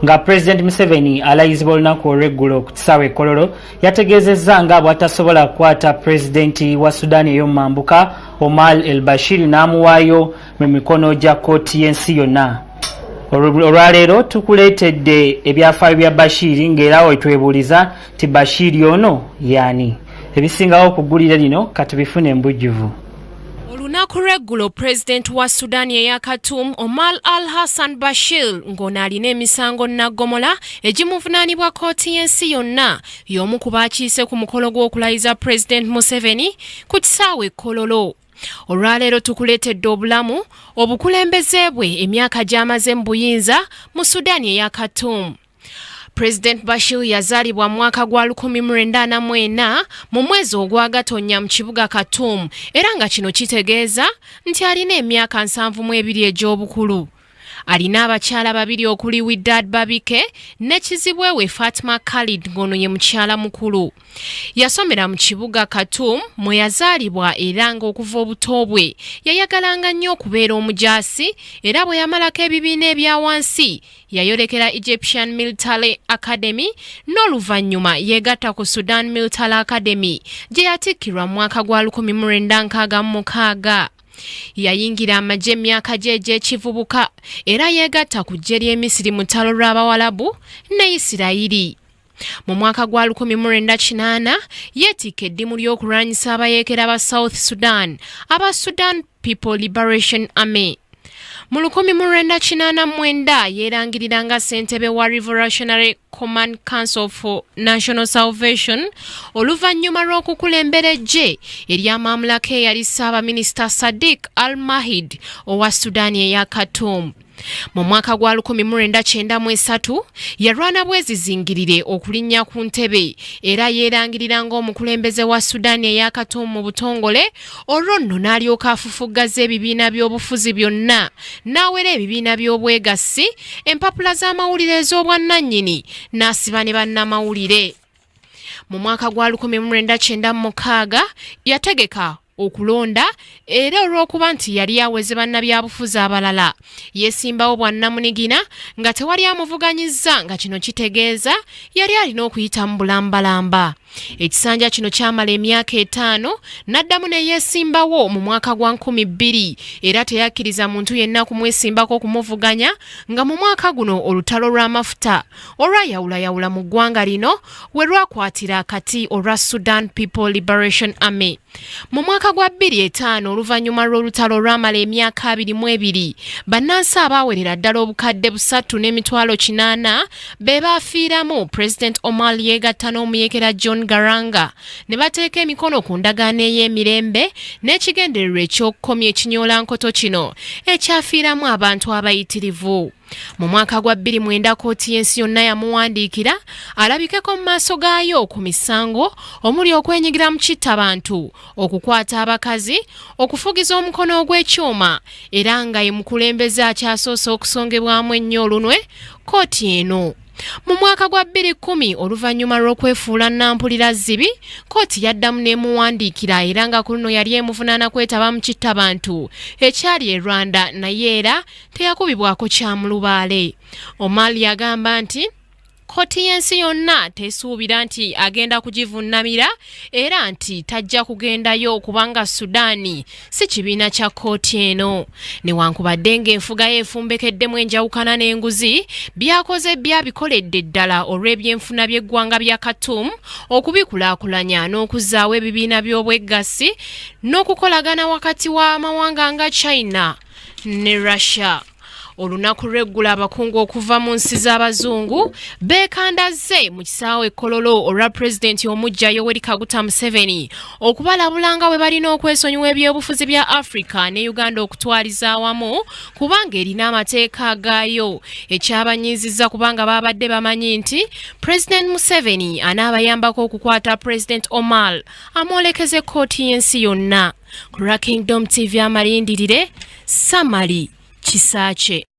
nga President Museveni alayizibwa olunaku olw'eggulo ku kisaawe Kololo yategeezezza nga bw'atasobola kukwata Pulezidenti wa Sudan ey'omumambuka Omar el-Bashir n'amuwaayo mu mikono gya kkooti y'ensi yonna. Olwaleero tukuleetedde ebyafaayo bya Bashir ng'era wetwebuuliza nti Bashir ono y'ani. Ebisingawo ku ggulire lino katubifune embujjuvu. Olunaku lw'eggulo President wa Sudan eya Khartoum Omar al-Hassan Bashir ng'ono alina emisango naggomola egimuvunaanibwa kkooti y'ensi yonna y'omu ku baakiise ku mukolo gw'okulayiza President Museveni ku kisaawe Kololo. Olwaleero tukuleetedde obulamu obukulembeze bwe emyaka gy'amaze mu buyinza mu Sudan eya Khartoum. President Bashir yazaalibwa mu mwaka gwa 1994 mu mwezi ogwa Gatonnya mu kibuga Khartoum era nga kino kitegeeza nti alina emyaka 72 egy'obukulu. Alina abakyala babiri okuli Widad Babike ne kizibwe we Fatma Khalid ngono ye mukyala mukulu. Yasomera mu kibuga Khartoum mwe yazaalibwa era nga okuva obuto bwe yayagalanga nnyo okubeera omujaasi era bwe yamalako ebibiina ebya wansi yayolekera Egyptian Military Academy n'oluvannyuma yeegatta ku Sudan Military Academy gye yatikkirwa mu mwaka gwa 1966. Yayingira amagye emyaka gye egy'ekivubuka era yeegatta ku ggye ly'Emisiri mu ttalo lw'Abawalabu ne Isirayiri. Mu mwaka gwa 1980 yeetikka eddimu ly'okulwanyisa abayeekera ba South Sudan aba Sudan People Liberation Army. Mu 1989 yeerangirira nga ssentebe wa Revolutionary Command Council for National Salvation oluvannyuma lw'okukulembera eggye ery'amamulako eyali Ssaabaminisita Sadiq Al-Mahdi owa Sudan eya Khartoum. Mu mwaka gwa 1993 yalwana bwezizingirire okulinnya ku ntebe era yeerangirira ng'omukulembeze wa Sudan eya Khartoum mu butongole olwo nno n'alyoka afufuggaza ebibiina by'obufuzi byonna n'awera ebibiina by'obwegassi empapula z'amawulire ez'obwannannyini n'asiba ne bannamawulire. Mu mwaka gwa 1996 yategeka okulonda era olw'okuba nti yali aweze bannabyabufuzi abalala yeesimbawo bwannamunigina nga tewali amuvuganyizza nga kino kitegeeza yali alina okuyita mu bulambalamba. Ekisanja kino kyamala emyaka 5 n'addamu ne yeesimbawo mu mwaka gwa 2000 era teyakkiriza muntu yenna kumwesimbako kumuvuganya nga mu mwaka guno olutalo lw'amafuta olwayawulayawula mu ggwanga lino we lwakwatira akati olwa Sudan People Liberation Army. Mu mwaka gwa 2005 oluvannyuma lw'olutalo lwamala emyaka 22 bannansi abaawerera ddala obukadde 3.8 be baafiiramu President Omar yeegatta n'omuyeekera John Garanga ne bateeka emikono ku ndagaano ey'emirembe n'ekigendererwa eky'okukomya ekinyoolankoto kino ekyafiiramu abantu abayitirivu. Mu mwaka gwa 2009 kkooti y'ensi yonna yamuwandiikira alabikeko mu maaso gaayo ku misango omuli okwenyigira mu kittabantu, okukwata abakazi, okufugiza omukono ogw'ekyuma era nga ye mukulembeze akyasoose okusongebwamu ennyo olunwe kkooti eno. Mu mwaka gwa 2010 oluvannyuma lw'okwefuula nnampulira zzibi kkooti yaddamu n'emuwandiikira era nga ku luno yali emuvunaana kwetaba mu kittabantu ekyali e Rwanda naye era teyakubibwako kyamulubaale. Omar yagamba nti kkooti y'ensi yonna tesuubira nti agenda kugivunnamira era nti tajja kugendayo kubanga Sudaani si kibiina kya kkooti eno. Newankubadde ng'enfuga yeefumbekeddemu enjawukana n'enguzi byakoze byabikoledde ddala olw'ebyenfuna by'eggwanga bya Khartoum okubikulaakulanya n'okuzzaawo ebibiina by'obwegassi n'okukolagana wakati w'amawanga nga China ne Russia. Olunaku lw'eggulo abakungu okuva mu nsi z'abazungu beekandazze mu kisaawe Kololo olwa Pulezidenti omuggya Yoweri Kaguta Museveni okubalabulanga bwe balina okwesonyiwa ebyobufuzi bya Africa ne Uganda okutwaliza awamu kubanga erina amateeka gaayo. Ekyabanyiizizza kubanga babadde bamanyi nti President Museveni anaabayambako okukwata President Omar amwolekeze kkooti y'ensi yonna. Ku Kingdom TV amalindirire Samali Kisaache.